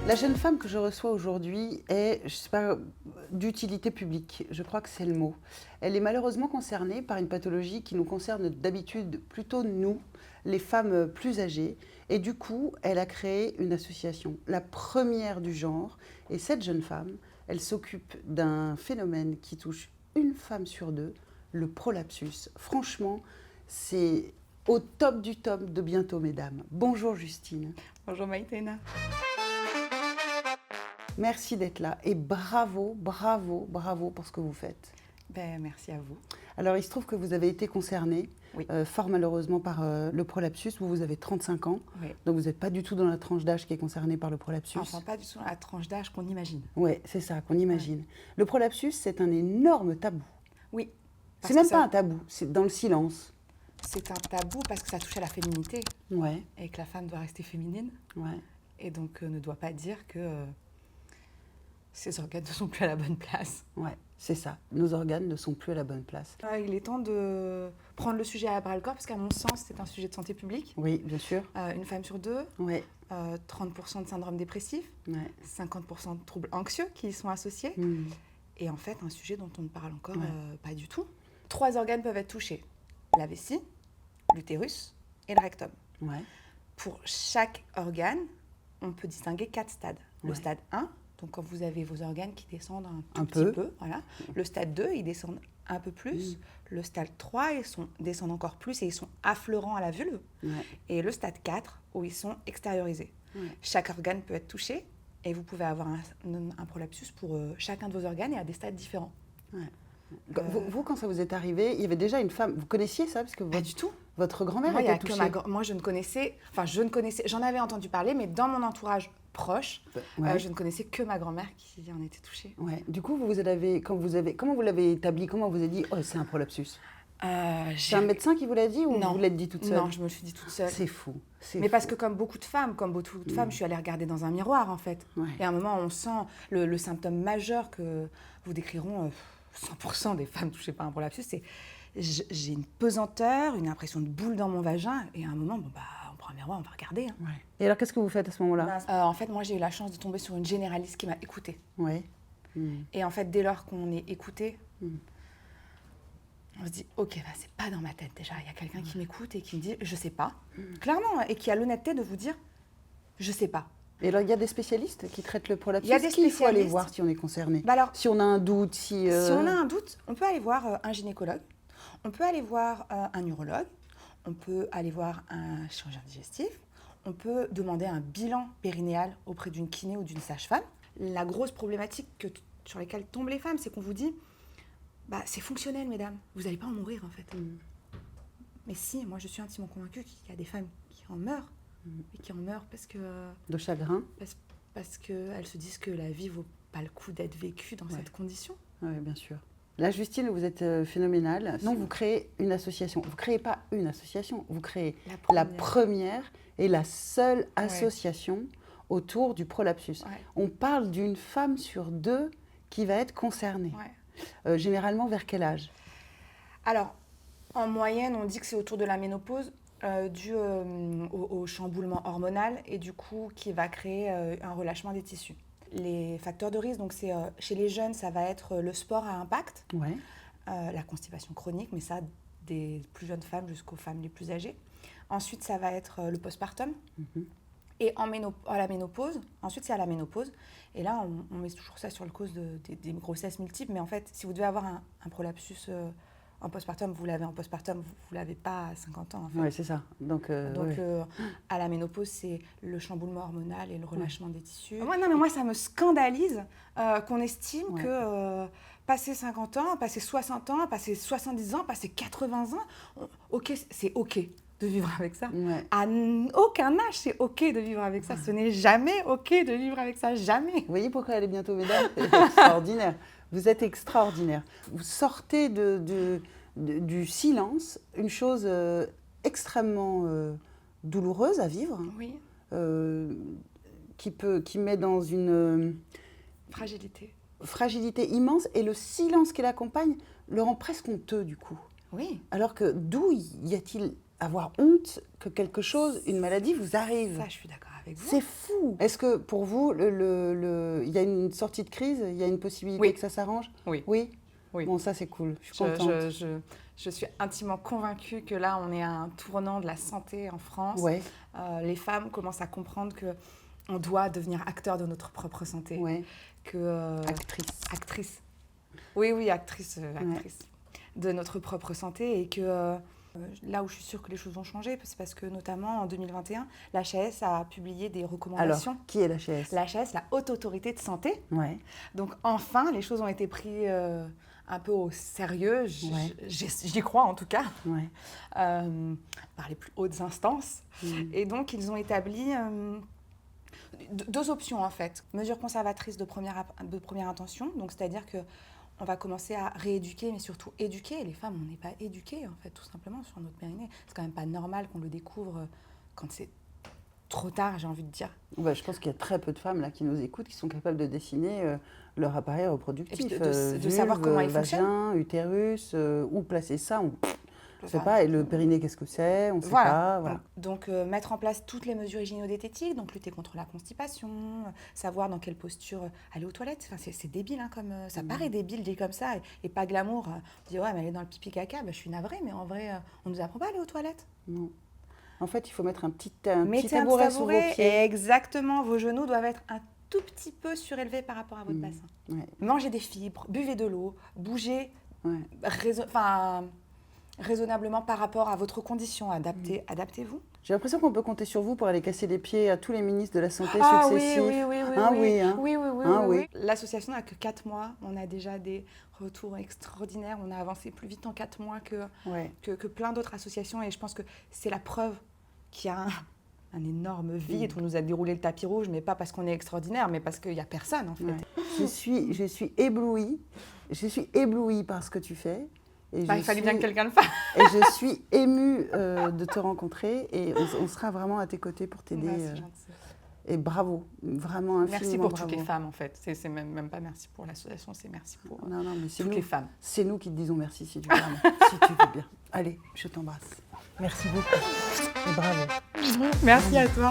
La jeune femme que je reçois aujourd'hui est, je sais pas, d'utilité publique. Je crois que c'est le mot. Elle est malheureusement concernée par une pathologie qui nous concerne d'habitude plutôt nous, les femmes plus âgées. Et du coup, elle a créé une association, la première du genre. Et cette jeune femme, elle s'occupe d'un phénomène qui touche une femme sur deux, le prolapsus. Franchement, c'est au top du top de bientôt, mesdames. Bonjour Justine. Bonjour Maïtena. Merci d'être là et bravo, bravo, bravo pour ce que vous faites. Merci à vous. Alors, il se trouve que vous avez été concernée, Oui. fort malheureusement, par le prolapsus. Vous avez 35 ans, Oui. donc vous n'êtes pas du tout dans la tranche d'âge qui est concernée par le prolapsus. Enfin, pas du tout dans la tranche d'âge qu'on imagine. Oui, c'est ça, qu'on imagine. Le prolapsus, c'est un énorme tabou. Oui. C'est même pas un tabou, c'est dans le silence. C'est un tabou parce que ça touche à la féminité. Ouais. Et que la femme doit rester féminine. Ouais. Et donc ne doit pas dire que ses organes ne sont plus à la bonne place. Ouais, c'est ça. Nos organes ne sont plus à la bonne place. Il est temps de prendre le sujet à bras-le-corps parce qu'à mon sens, c'est un sujet de santé publique. Oui, bien sûr. Une femme sur deux, Ouais. 30% de syndrome dépressif, Ouais. 50% de troubles anxieux qui y sont associés. Mmh. Et en fait, un sujet dont on ne parle encore pas du tout. 3 organes peuvent être touchés. La vessie, l'utérus et le rectum. Ouais. Pour chaque organe, on peut distinguer 4 stades. Le Ouais. stade 1, donc quand vous avez vos organes qui descendent un Un petit peu. peu. Voilà. Le stade 2, ils descendent un peu plus. Le stade 3, descendent encore plus et ils sont affleurants à la vulve. Ouais. Et le stade 4, où ils sont extériorisés. Ouais. Chaque organe peut être touché et vous pouvez avoir un prolapsus pour chacun de vos organes et à des stades différents. Ouais. Vous, quand ça vous est arrivé, il y avait déjà une femme. Vous connaissiez ça parce que Pas du tout. votre grand-mère Moi, était touchée. moi, je ne connaissais, j'en avais entendu parler, mais dans mon entourage proche, Ouais. je ne connaissais que ma grand-mère qui en était touchée. Ouais. Du coup, comment vous l'avez établi? Comment vous avez dit, oh, c'est un prolapsus? C'est un médecin qui vous l'a dit ou Non. vous l'êtes dit toute seule? Non, je me le suis dit toute seule. C'est fou. Mais parce que comme beaucoup de femmes, je suis allée regarder dans un miroir en fait. Ouais. Et à un moment, on sent le symptôme majeur que vous décriront 100% des femmes touchées par un prolapsus, c'est j'ai une pesanteur, une impression de boule dans mon vagin. Et à un moment, on prend un miroir, on va regarder. Hein. Ouais. Et alors, qu'est-ce que vous faites à ce moment-là? En fait, moi, j'ai eu la chance de tomber sur une généraliste qui m'a écoutée. Ouais. Et en fait, dès lors qu'on est écouté, on se dit, ok, c'est pas dans ma tête déjà. Il y a quelqu'un qui m'écoute et qui me dit, je sais pas, clairement, et qui a l'honnêteté de vous dire, je sais pas. Et alors, il y a des spécialistes qui traitent le prolapsus. Il y a des Qu'il faut aller spécialistes. voir si on est concerné. Alors, Si on a un doute, si on a un doute, on peut aller voir un gynécologue, on peut aller voir un urologue, on peut aller voir un chirurgien digestif, on peut demander un bilan périnéal auprès d'une kiné ou d'une sage-femme. La grosse problématique sur laquelle tombent les femmes, c'est qu'on vous dit, c'est fonctionnel, mesdames, vous n'allez pas en mourir en fait. Mais si, moi je suis intimement convaincue qu'il y a des femmes qui en meurent, et qui en meurent parce que... de chagrin. Parce qu'elles se disent que la vie vaut pas le coup d'être vécue dans cette condition. Oui, bien sûr. Là, Justine, vous êtes phénoménale. Non, vous créez une association. Vous ne créez pas une association, vous créez la première et la seule association autour du prolapsus. Ouais. On parle d'une femme sur deux qui va être concernée. Ouais. Généralement, vers quel âge? Alors, en moyenne, on dit que c'est autour de la ménopause, dû au chamboulement hormonal et du coup qui va créer un relâchement des tissus. Les facteurs de risque, donc c'est chez les jeunes, ça va être le sport à impact, Ouais. La constipation chronique, mais ça des plus jeunes femmes jusqu'aux femmes les plus âgées. Ensuite, ça va être le postpartum. Et à la ménopause, ensuite c'est à la ménopause. Et là, on met toujours ça sur le cause des grossesses multiples. Mais en fait, si vous devez avoir un prolapsus en postpartum, vous l'avez en postpartum, vous ne l'avez pas à 50 ans. En fait. Oui, c'est ça. Donc, à la ménopause, c'est le chamboulement hormonal et le relâchement des tissus. Moi, ça me scandalise qu'on estime que passer 50 ans, passer 60 ans, passer 70 ans, passer 80 ans, c'est OK de vivre avec ça. Ouais. À aucun âge, c'est OK de vivre avec ça. Ce n'est jamais OK de vivre avec ça, jamais. Vous voyez pourquoi elle est bientôt, mesdames? C'est extraordinaire. Vous êtes extraordinaire. Vous sortez du silence, une chose extrêmement douloureuse à vivre, Oui. qui met dans une fragilité immense, et le silence qui l'accompagne le rend presque honteux du coup. Oui. Alors que d'où y a-t-il avoir honte que quelque chose, une maladie vous arrive? Ça, je suis d'accord avec avec vous. C'est fou. Est-ce que pour vous, il y a une sortie de crise? Il y a une possibilité Oui. que ça s'arrange? Oui. Oui. Oui. Bon, ça c'est cool. Je suis contente. Je suis intimement convaincue que là, on est à un tournant de la santé en France. Ouais. Les femmes commencent à comprendre qu'on doit devenir acteur de notre propre santé. Ouais. Actrice. Oui, actrice. De notre propre santé. Et que là où je suis sûre que les choses vont changer, c'est parce que notamment en 2021, l'HAS a publié des recommandations. Alors, qui est l'HAS? L'HAS, la Haute Autorité de Santé. Ouais. Donc enfin, les choses ont été prises un peu au sérieux, j'y crois en tout cas, Ouais. par les plus hautes instances. Et donc, ils ont établi deux options en fait. Mesures conservatrices de première intention, donc c'est-à-dire que on va commencer à rééduquer, mais surtout éduquer. Les femmes, on n'est pas éduquées, en fait, tout simplement, sur notre périnée. C'est quand même pas normal qu'on le découvre quand c'est trop tard, j'ai envie de dire. Bah, je pense qu'il y a très peu de femmes là, qui nous écoutent, qui sont capables de dessiner leur appareil reproductif. Et puis de savoir comment il fonctionne. Vagin, utérus, où placer ça, on ne sait pas. Et le périnée, qu'est-ce que c'est? On ne sait pas. Voilà. Donc, mettre en place toutes les mesures hygiéno-diététiques, donc lutter contre la constipation, savoir dans quelle posture aller aux toilettes. Enfin, c'est débile, hein, comme, ça paraît débile dit comme ça, et pas glamour. On dit, ouais, mais aller dans le pipi caca, je suis navrée, mais en vrai, on ne nous apprend pas à aller aux toilettes. Non. En fait, il faut mettre un petit Mettez un tabouret petit sous vos tabouret, pieds. et exactement, vos genoux doivent être un tout petit peu surélevés par rapport à votre bassin. Ouais. Mangez des fibres, buvez de l'eau, bougez raisonnablement par rapport à votre condition. Adaptez-vous. J'ai l'impression qu'on peut compter sur vous pour aller casser les pieds à tous les ministres de la Santé successifs. Oui. L'association n'a que 4 mois. On a déjà des retours extraordinaires. On a avancé plus vite en 4 mois que plein d'autres associations. Et je pense que c'est la preuve qu'il y a un énorme vide. On nous a déroulé le tapis rouge, mais pas parce qu'on est extraordinaire, mais parce qu'il n'y a personne, en fait. Ouais. Je suis éblouie. Je suis éblouie par ce que tu fais. Et il fallait bien que quelqu'un le fasse. Et je suis émue de te rencontrer et on sera vraiment à tes côtés pour t'aider. C'est gentil. Et bravo, vraiment infiniment merci pour bravo. toutes les femmes en fait. C'est même pas merci pour l'association, c'est merci pour mais toutes les femmes. C'est nous qui te disons merci si tu veux, si tu veux bien. Allez, je t'embrasse. Merci beaucoup et bravo. Merci à toi.